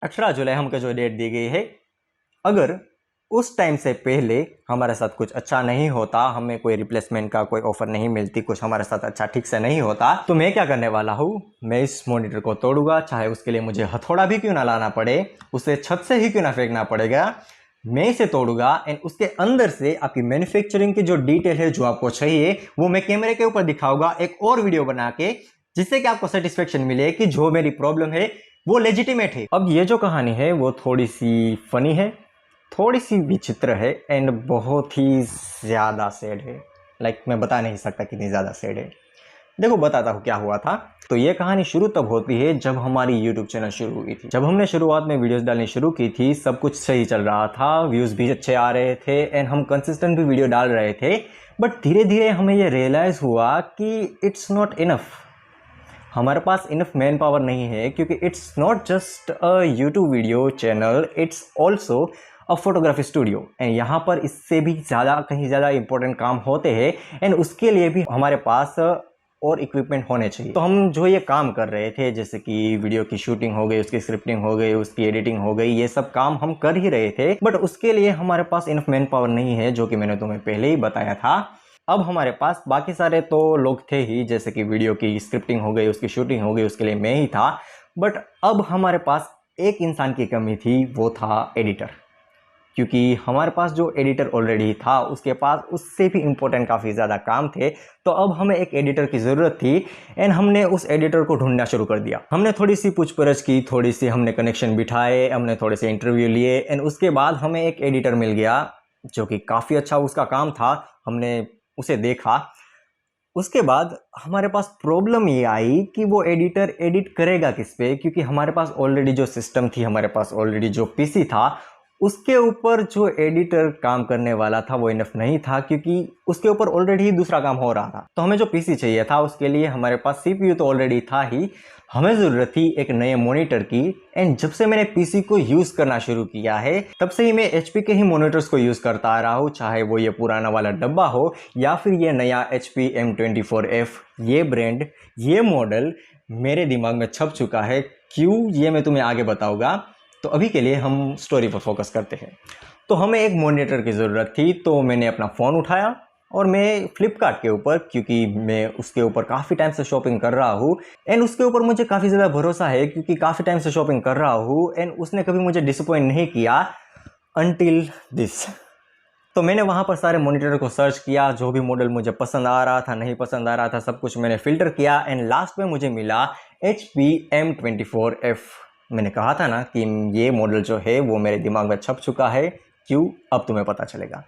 18 जुलाई हमको जो डेट दी गई है, अगर उस टाइम से पहले हमारे साथ कुछ अच्छा नहीं होता, हमें कोई रिप्लेसमेंट का कोई ऑफर नहीं मिलती, कुछ हमारे साथ अच्छा ठीक से नहीं होता, तो मैं क्या करने वाला हूँ, मैं इस मॉनिटर को तोड़ूंगा, चाहे उसके लिए मुझे हथौड़ा भी क्यों ना लाना पड़े, उसे छत से ही क्यों ना फेंकना पड़ेगा, मैं इसे तोड़ूंगा एंड उसके अंदर से आपकी मैन्युफैक्चरिंग की जो डिटेल है जो आपको चाहिए वो मैं कैमरे के ऊपर दिखाऊंगा एक और वीडियो बना के, जिससे कि आपको सेटिस्फेक्शन मिले कि जो मेरी प्रॉब्लम है वो लेजिटिमेट है। अब ये जो कहानी है वो थोड़ी सी फनी है, थोड़ी सी विचित्र है एंड बहुत ही ज़्यादा सैड है। मैं बता नहीं सकता कितनी ज़्यादा सैड है। देखो बताता हूँ क्या हुआ था। तो ये कहानी शुरू तब होती है जब हमारी YouTube चैनल शुरू हुई थी। जब हमने शुरुआत में वीडियोस डालनी शुरू की थी, सब कुछ सही चल रहा था, व्यूज़ भी अच्छे आ रहे थे एंड हम कंसिस्टेंट भी वीडियो डाल रहे थे। बट धीरे धीरे हमें ये रियलाइज़ हुआ कि इट्स नॉट इनफ, हमारे पास इनफ मैन पावर नहीं है, क्योंकि it's not just a YouTube video channel, it's also a photography studio and यहाँ पर इससे भी ज़्यादा कहीं ज़्यादा इंपॉर्टेंट काम होते हैं एंड उसके लिए भी हमारे पास और इक्विपमेंट होने चाहिए। तो हम जो ये काम कर रहे थे, जैसे कि वीडियो की शूटिंग हो गई, उसकी स्क्रिप्टिंग हो गई, उसकी एडिटिंग हो गई, ये सब काम हम कर ही रहे थे, बट उसके लिए हमारे पास इनफ मैन पावर नहीं है, जो कि मैंने तुम्हें पहले ही बताया था। अब हमारे पास बाकी सारे तो लोग थे ही, जैसे कि वीडियो की स्क्रिप्टिंग हो गई, उसकी शूटिंग हो गई, उसके लिए मैं ही था। बट अब हमारे पास एक इंसान की कमी थी, वो था एडिटर। क्योंकि हमारे पास जो एडिटर ऑलरेडी था उसके पास उससे भी इम्पोर्टेंट काफ़ी ज़्यादा काम थे, तो अब हमें एक एडिटर की ज़रूरत थी एंड हमने उस एडिटर को ढूंढना शुरू कर दिया। हमने थोड़ी सी पूछपरछ की, थोड़ी सी हमने कनेक्शन बिठाए, हमने थोड़े से इंटरव्यू लिए एंड उसके बाद हमें एक एडिटर मिल गया जो कि काफ़ी अच्छा उसका काम था। हमने उसे देखा, उसके बाद हमारे पास प्रॉब्लम ये आई कि वो एडिटर एडिट करेगा किस पे, क्योंकि हमारे पास ऑलरेडी जो सिस्टम थी, हमारे पास ऑलरेडी जो पीसी था, उसके ऊपर जो एडिटर काम करने वाला था वो इनफ नहीं था, क्योंकि उसके ऊपर ऑलरेडी ही दूसरा काम हो रहा था। तो हमें जो पीसी चाहिए था उसके लिए हमारे पास सीपीयू तो ऑलरेडी था ही, हमें ज़रूरत थी एक नए मॉनिटर की। एंड जब से मैंने पीसी को यूज़ करना शुरू किया है तब से ही मैं एचपी के ही मॉनिटर्स को यूज़ करता आ रहा हूँ, चाहे वो ये पुराना वाला डब्बा हो या फिर ये नया HP M24F। ये ब्रांड, ये मॉडल मेरे दिमाग में छप चुका है। क्यों, ये मैं तुम्हें आगे बताऊंगा। तो अभी के लिए हम स्टोरी पर फोकस करते हैं। तो हमें एक मॉनिटर की ज़रूरत थी, तो मैंने अपना फ़ोन उठाया और मैं फ्लिपकार्ट के ऊपर, क्योंकि मैं उसके ऊपर काफ़ी टाइम से शॉपिंग कर रहा हूँ एंड उसके ऊपर मुझे काफ़ी ज़्यादा भरोसा है, क्योंकि काफ़ी टाइम से शॉपिंग कर रहा हूँ एंड उसने कभी मुझे डिसअपॉइंट नहीं किया अनटिल दिस। तो मैंने वहाँ पर सारे मॉनिटर को सर्च किया, जो भी मॉडल मुझे पसंद आ रहा था, नहीं पसंद आ रहा था, सब कुछ मैंने फ़िल्टर किया एंड लास्ट में मुझे मिला HP M24F। मैंने कहा था ना कि ये मॉडल जो है वो मेरे दिमाग में छप चुका है। क्यों, अब तुम्हें पता चलेगा।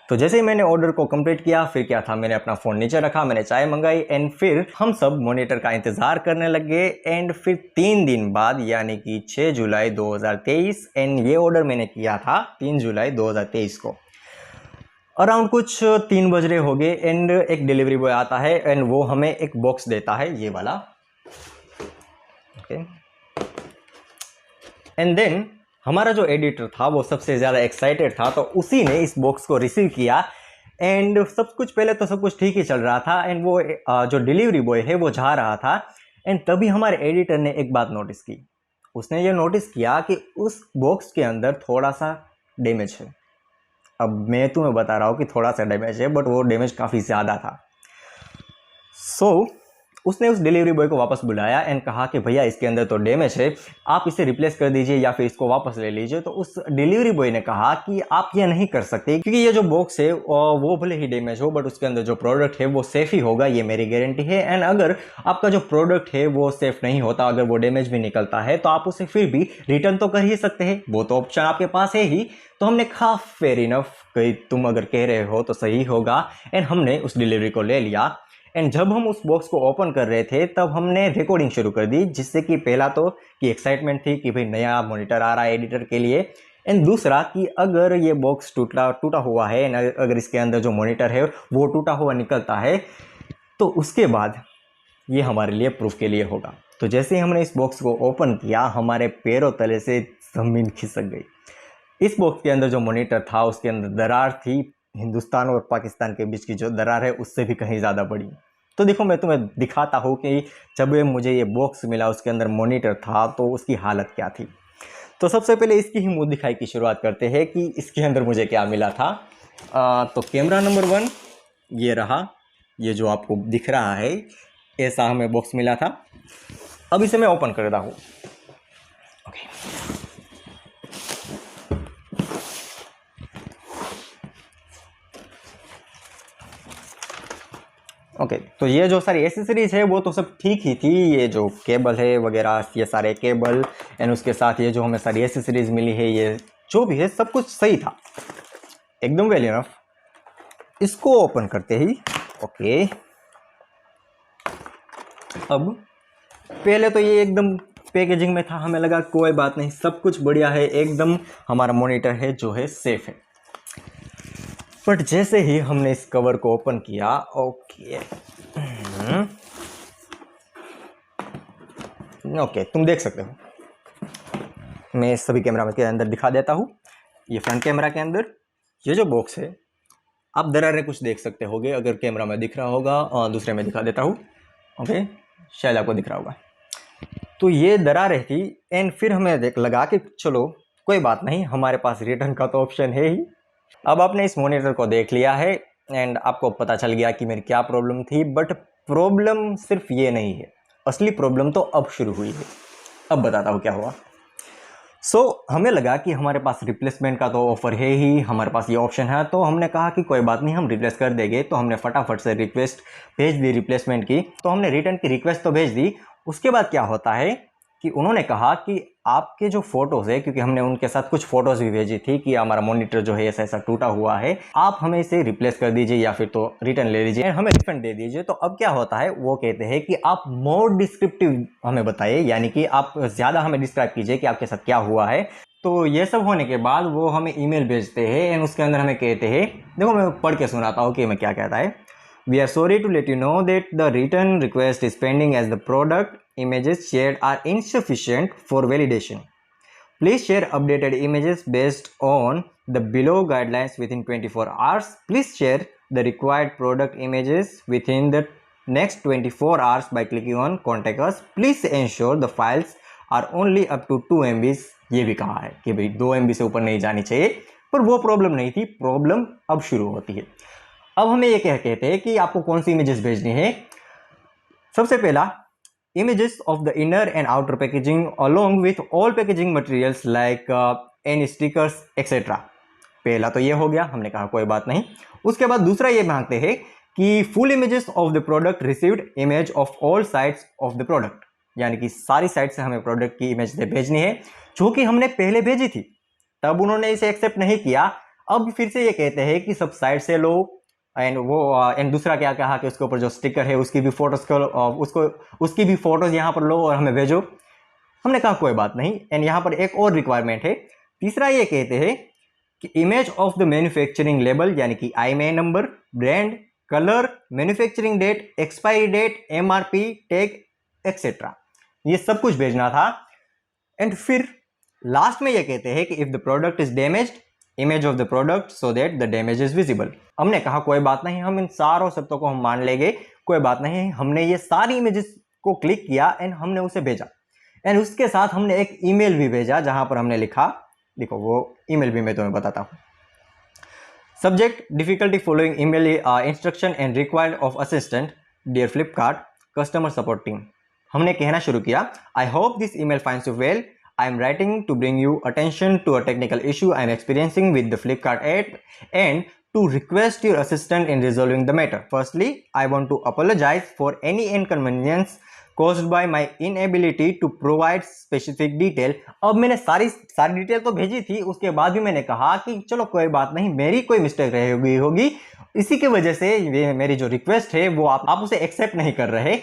तो जैसे ही मैंने ऑर्डर को कंप्लीट किया, फिर क्या था, मैंने अपना फ़ोन नीचे रखा, मैंने चाय मंगाई एंड फिर हम सब मॉनिटर का इंतज़ार करने लगे। एंड फिर 3 दिन बाद, यानी कि 6 जुलाई 2023, एंड ये ऑर्डर मैंने किया था 3 जुलाई 2023 को। अराउंड कुछ 3 बज रहे हो गए एंड एक डिलीवरी बॉय आता है एंड वो हमें एक बॉक्स देता है, ये वाला। ओके, एंड देन हमारा जो एडिटर था वो सबसे ज़्यादा एक्साइटेड था, तो उसी ने इस बॉक्स को रिसीव किया एंड सब कुछ, पहले तो सब कुछ ठीक ही चल रहा था एंड वो जो डिलीवरी बॉय है वो जा रहा था एंड तभी हमारे एडिटर ने एक बात नोटिस की। उसने ये नोटिस किया कि उस बॉक्स के अंदर थोड़ा सा डैमेज है। अब मैं तुम्हें बता रहा हूँ कि थोड़ा सा डैमेज है, बट वो डैमेज काफ़ी ज़्यादा था। सो उसने उस डिलीवरी बॉय को वापस बुलाया एंड कहा कि भैया इसके अंदर तो डैमेज है, आप इसे रिप्लेस कर दीजिए या फिर इसको वापस ले लीजिए। तो उस डिलीवरी बॉय ने कहा कि आप ये नहीं कर सकते, क्योंकि ये जो बॉक्स है वो भले ही डैमेज हो बट उसके अंदर जो प्रोडक्ट है वो सेफ ही होगा, ये मेरी गारंटी है। एंड अगर आपका जो प्रोडक्ट है वो सेफ नहीं होता, अगर वो डैमेज भी निकलता है, तो आप उसे फिर भी रिटर्न तो कर ही सकते हैं, वो तो ऑप्शन आपके पास है ही। तो हमने कहा फेयर इनफ, कि तुम अगर कह रहे हो तो सही होगा एंड हमने उस डिलीवरी को ले लिया। एंड जब हम उस बॉक्स को ओपन कर रहे थे तब हमने रिकॉर्डिंग शुरू कर दी, जिससे कि पहला तो कि एक्साइटमेंट थी कि भाई नया मॉनिटर आ रहा है एडिटर के लिए, एंड दूसरा कि अगर ये बॉक्स टूटा हुआ है एंड अगर इसके अंदर जो मॉनिटर है वो टूटा हुआ निकलता है तो उसके बाद ये हमारे लिए प्रूफ के लिए होगा। तो जैसे ही हमने इस बॉक्स को ओपन किया, हमारे पैरों तले से ज़मीन खिसक गई। इस बॉक्स के अंदर जो मॉनिटर था उसके अंदर दरार थी, हिंदुस्तान और पाकिस्तान के बीच की जो दरार है उससे भी कहीं ज़्यादा बड़ी। तो देखो मैं तुम्हें दिखाता हूँ कि जब मुझे ये बॉक्स मिला, उसके अंदर मॉनिटर था, तो उसकी हालत क्या थी। तो सबसे पहले इसकी ही मुंह दिखाई की शुरुआत करते हैं कि इसके अंदर मुझे क्या मिला था। तो कैमरा नंबर 1 ये रहा, ये जो आपको दिख रहा है, ऐसा हमें बॉक्स मिला था। अब इसे मैं ओपन कर देता हूँ। ओके, तो ये जो सारी एसेसरीज है वो तो सब ठीक ही थी। ये जो केबल है वगैरह, ये सारे केबल एंड उसके साथ ये जो हमें सारी एसेसरीज मिली है, ये जो भी है सब कुछ सही था, एकदम वेल इनफ। इसको ओपन करते ही ओके, अब पहले तो ये एकदम पैकेजिंग में था, हमें लगा कोई बात नहीं, सब कुछ बढ़िया है, एकदम हमारा मॉनिटर है जो है सेफ है। बट जैसे ही हमने इस कवर को ओपन किया, ओके ओके, तुम देख सकते हो, मैं सभी कैमरा के अंदर दिखा देता हूँ। ये फ्रंट कैमरा के अंदर ये जो बॉक्स है, आप दरारें कुछ देख सकते होगे, अगर कैमरा में दिख रहा होगा, और दूसरे में दिखा देता हूँ। ओके, शायद आपको दिख रहा होगा। तो ये दरारें थी एंड फिर हमें लगा कि चलो कोई बात नहीं, हमारे पास रिटर्न का तो ऑप्शन है ही। अब आपने इस मॉनिटर को देख लिया है एंड आपको पता चल गया कि मेरी क्या प्रॉब्लम थी। बट प्रॉब्लम सिर्फ ये नहीं है, असली प्रॉब्लम तो अब शुरू हुई है। अब बताता हूँ क्या हुआ। हमें लगा कि हमारे पास रिप्लेसमेंट का तो ऑफर है ही, हमारे पास ये ऑप्शन है, तो हमने कहा कि कोई बात नहीं, हम रिप्लेस कर देंगे। तो हमने फटाफट से रिक्वेस्ट भेज दी रिप्लेसमेंट की। तो हमने रिटर्न की रिक्वेस्ट तो भेज दी। उसके बाद क्या होता है कि उन्होंने कहा कि आपके जो फोटोज़ है, क्योंकि हमने उनके साथ कुछ फोटोज़ भी भेजी थी कि हमारा मॉनिटर जो है ऐसा ऐसा टूटा हुआ है, आप हमें इसे रिप्लेस कर दीजिए या फिर तो रिटर्न ले लीजिए, हमें रिफंड दे दीजिए। तो अब क्या होता है, वो कहते हैं कि आप मोर डिस्क्रिप्टिव हमें बताइए, यानी कि आप ज़्यादा हमें डिस्क्राइब कीजिए कि आपके साथ क्या हुआ है। तो ये सब होने के बाद वो हमें ईमेल भेजते हैं एंड उसके अंदर हमें कहते हैं, देखो मैं पढ़ के सुनाता हूँ कि मैं क्या कहता है। We are sorry to let you know that the return request is pending as the product images shared are insufficient for validation. Please share updated images based on the below guidelines within 24 hours. Please share the required product images within the next 24 hours by clicking on contact us. Please ensure the files are only up to 2 MB. ये भी कहा है कि भाई 2 MB से ऊपर नहीं जानी चाहिए, पर वो प्रॉब्लम नहीं थी, प्रॉब्लम अब शुरू होती है। अब हमें ये क्या कहते हैं कि आपको कौन सी इमेजेस भेजनी है। सबसे पहला, images of the inner and outer packaging along with all packaging materials like any stickers etc. पहला तो ये हो गया, हमने कहा कोई बात नहीं। उसके बाद दूसरा ये मांगते हैं कि full images of the product received image of all sides of the product, यानी कि सारी साइड से हमें प्रोडक्ट की इमेज भेजनी है, जो कि हमने पहले भेजी थी, तब उन्होंने इसे एक्सेप्ट नहीं किया। अब फिर से ये कहते हैं कि सब साइड से लो एंड दूसरा क्या कहा कि उसके ऊपर जो स्टिकर है उसकी भी फोटोज उसकी भी फोटोज यहाँ पर लो और हमें भेजो। हमने कहा कोई बात नहीं। एंड यहाँ पर एक और रिक्वायरमेंट है, तीसरा ये कहते हैं कि image of the manufacturing label, यानी कि IMEI number, brand, colour, manufacturing date, expiry date, MRP tag etcetera, ये सब कुछ भेजना था। एंड फिर लास्ट में ये कहते हैं कि if the product is damaged, image of the product so that the damage is visible. हमने कहा कोई बात नहीं, हम इन सारों शर्तों को हम मान लेंगे, कोई बात नहीं। हमने ये सारी इमेजेस को क्लिक किया एंड हमने उसे भेजा एंड उसके साथ हमने एक ईमेल भी भेजा जहां पर हमने लिखा, देखो वो ईमेल भी मैं तुम्हें बताता हूं। Subject difficulty following email instruction and required of assistant dear Flipkart customer support team. हमने कहना शुरू किया, I hope this email finds you well. I am writing to bring you attention to a technical issue I am experiencing with the Flipkart app and to request your assistance in resolving the matter. Firstly, I want to apologize for any inconvenience caused by my inability to provide specific detail. अब मैंने सारी detail तो भेजी थी, उसके बाद भी मैंने कहा कि चलो कोई बात नहीं, मेरी कोई मिस्टेक रही होगी, इसी की वजह से मेरी जो रिक्वेस्ट है वो आप उसे एक्सेप्ट नहीं कर रहे।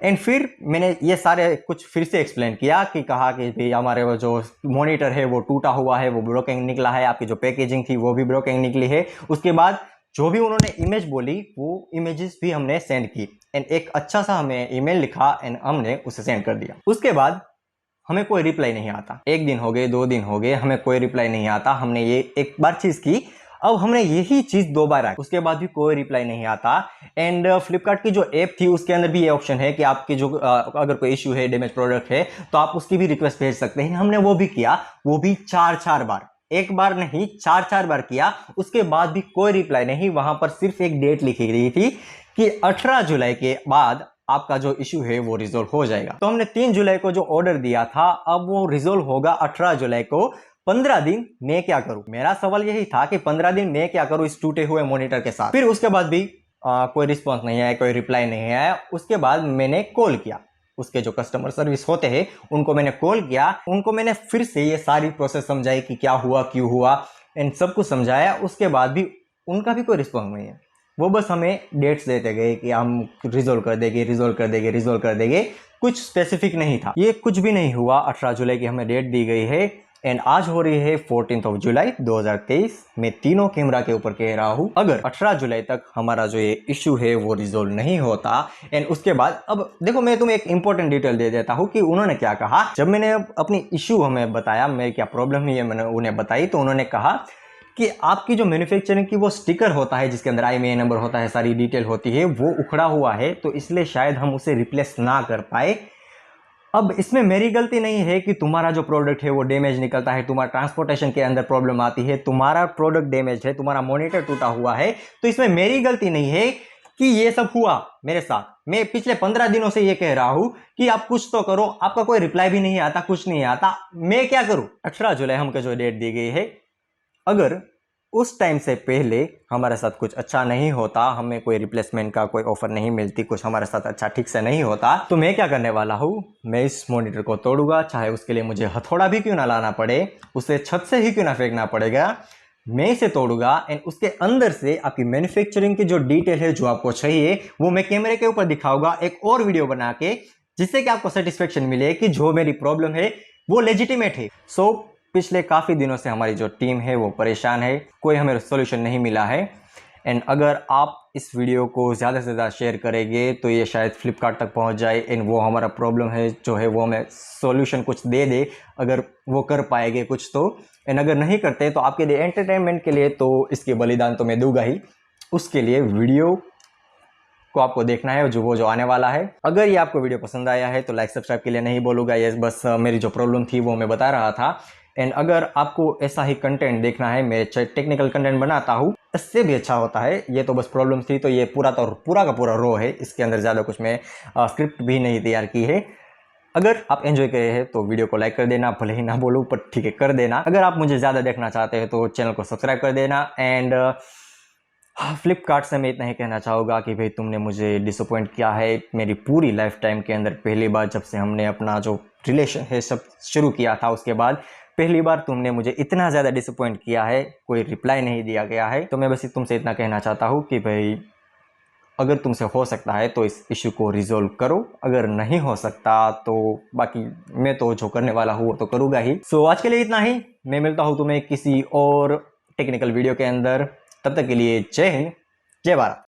एंड फिर मैंने ये सारे कुछ फिर से एक्सप्लेन किया कि कहा कि भाई हमारे वो जो मॉनिटर है वो टूटा हुआ है, वो ब्रोकन निकला है, आपकी जो पैकेजिंग थी वो भी ब्रोकन निकली है। उसके बाद जो भी उन्होंने इमेज बोली वो इमेजेस भी हमने सेंड की एंड एक अच्छा सा हमें ईमेल लिखा एंड हमने उसे सेंड कर दिया। उसके बाद हमें कोई रिप्लाई नहीं आता, 1 दिन हो गए, 2 दिन हो गए, हमें कोई रिप्लाई नहीं आता। हमने ये एक बार चीज़ की, अब हमने यही चीज 2 बार रखी, उसके बाद भी कोई रिप्लाई नहीं आता। एंड फ्लिपकार्ट की जो ऐप थी उसके अंदर भी ये ऑप्शन है कि आपके जो अगर कोई इश्यू है, डैमेज प्रोडक्ट है, तो आप उसकी भी रिक्वेस्ट भेज सकते हैं। हमने वो भी किया, वो भी 4 बार, एक बार नहीं 4 बार किया, उसके बाद भी कोई रिप्लाई नहीं। वहां पर सिर्फ एक डेट लिखी गई थी कि 18 जुलाई के बाद आपका जो इश्यू है वो रिजोल्व हो जाएगा। तो हमने 3 जुलाई को जो ऑर्डर दिया था, अब वो रिजोल्व होगा 18 जुलाई को। 15 दिन मैं क्या करूं? मेरा सवाल यही था कि 15 दिन मैं क्या करूं इस टूटे हुए मॉनिटर के साथ। फिर उसके बाद भी कोई रिस्पॉन्स नहीं आया, कोई रिप्लाई नहीं आया। उसके बाद मैंने कॉल किया, उसके जो कस्टमर सर्विस होते हैं उनको मैंने कॉल किया, उनको मैंने फिर से ये सारी प्रोसेस समझाई कि क्या हुआ, क्यों हुआ, एंड सब कुछ समझाया। उसके बाद भी उनका भी कोई रिस्पॉन्स नहीं है। वो बस हमें डेट्स देते गए कि हम रिजोल्व कर देंगे, रिजोल्व कर देंगे, रिजोल्व कर देंगे। कुछ स्पेसिफिक नहीं था, ये कुछ भी नहीं हुआ। 18 जुलाई की हमें डेट दी गई है एंड आज हो रही है 14 जुलाई 2023। मैं तीनों कैमरा के ऊपर कह रहा हूं, अगर 18 जुलाई तक हमारा जो ये इश्यू है वो रिजोल्व नहीं होता, एंड उसके बाद अब देखो मैं तुम्हें एक इंपॉर्टेंट डिटेल दे देता हूं कि उन्होंने क्या कहा। जब मैंने अपनी इश्यू हमें बताया, मेरी क्या प्रॉब्लम है मैंने उन्हें बताई, तो उन्होंने कहा कि आपकी जो मैन्युफैक्चरिंग की वो स्टिकर होता है जिसके अंदर IMEI नंबर होता है, सारी डिटेल होती है, वो उखड़ा हुआ है, तो इसलिए शायद हम उसे रिप्लेस ना कर पाए। अब इसमें मेरी गलती नहीं है कि तुम्हारा जो प्रोडक्ट है वो डैमेज निकलता है, तुम्हारा ट्रांसपोर्टेशन के अंदर प्रॉब्लम आती है, तुम्हारा प्रोडक्ट डैमेज है, तुम्हारा मॉनिटर टूटा हुआ है, तो इसमें मेरी गलती नहीं है कि ये सब हुआ मेरे साथ। मैं पिछले 15 दिनों से ये कह रहा हूं कि आप कुछ तो करो, आपका कोई रिप्लाई भी नहीं आता, कुछ नहीं आता, मैं क्या करूं? 18 जुलाई हमको जो डेट दी गई है, अगर उस टाइम से पहले हमारे साथ कुछ अच्छा नहीं होता, हमें कोई रिप्लेसमेंट का कोई ऑफर नहीं मिलती, कुछ हमारे साथ अच्छा ठीक से नहीं होता, तो मैं क्या करने वाला हूँ? मैं इस मॉनिटर को तोड़ूंगा, चाहे उसके लिए मुझे हथौड़ा भी क्यों ना लाना पड़े, उसे छत से ही क्यों ना फेंकना पड़ेगा, मैं इसे तोड़ूंगा एंड उसके अंदर से आपकी मैन्युफैक्चरिंग की जो डिटेल है जो आपको चाहिए वो मैं कैमरे के ऊपर दिखाऊंगा, एक और वीडियो बना के, जिससे कि आपको सेटिस्फेक्शन मिले कि जो मेरी प्रॉब्लम है वो लेजिटिमेट है। सो पिछले काफ़ी दिनों से हमारी जो टीम है वो परेशान है, कोई हमें सोल्यूशन नहीं मिला है। एंड अगर आप इस वीडियो को ज़्यादा से ज़्यादा शेयर करेंगे तो ये शायद फ्लिपकार्ट तक पहुंच जाए एंड वो हमारा प्रॉब्लम है जो है वो हमें सोल्यूशन कुछ दे दे, अगर वो कर पाएंगे कुछ तो। एंड अगर नहीं करते तो आपके लिए एंटरटेनमेंट के लिए तो इसके बलिदान तो मैं दूंगा ही, उसके लिए वीडियो को आपको देखना है जो वो आने वाला है। अगर ये आपको वीडियो पसंद आया है तो लाइक सब्सक्राइब के लिए नहीं बोलूँगा, ये बस मेरी जो प्रॉब्लम थी वो मैं बता रहा था। एंड अगर आपको ऐसा ही कंटेंट देखना है, मैं टेक्निकल कंटेंट बनाता हूँ, इससे भी अच्छा होता है। ये तो बस प्रॉब्लम थी, तो ये पूरा का पूरा रो है, इसके अंदर ज़्यादा कुछ मैं स्क्रिप्ट भी नहीं तैयार की है। अगर आप एंजॉय करे हैं तो वीडियो को लाइक कर देना, भले ही ना बोलूँ पर ठीक है कर देना। अगर आप मुझे ज़्यादा देखना चाहते हैं तो चैनल को सब्सक्राइब कर देना। एंड फ्लिपकार्ट से मैं इतना ही कहना चाहूँगा कि भाई तुमने मुझे डिसअपॉइंट किया है मेरी पूरी लाइफ टाइम के अंदर। पहली बार जब से हमने अपना जो रिलेशन है सब शुरू किया था, उसके बाद पहली बार तुमने मुझे इतना ज़्यादा डिसअपॉइंट किया है, कोई रिप्लाई नहीं दिया गया है। तो मैं बस तुमसे इतना कहना चाहता हूँ कि भाई अगर तुमसे हो सकता है तो इस इशू को रिजोल्व करो, अगर नहीं हो सकता तो बाकी मैं तो जो करने वाला हूँ वो तो करूँगा ही। सो आज के लिए इतना ही, मैं मिलता हूँ तुम्हें किसी और टेक्निकल वीडियो के अंदर। तब तक के लिए जय हिंद, जय भारत।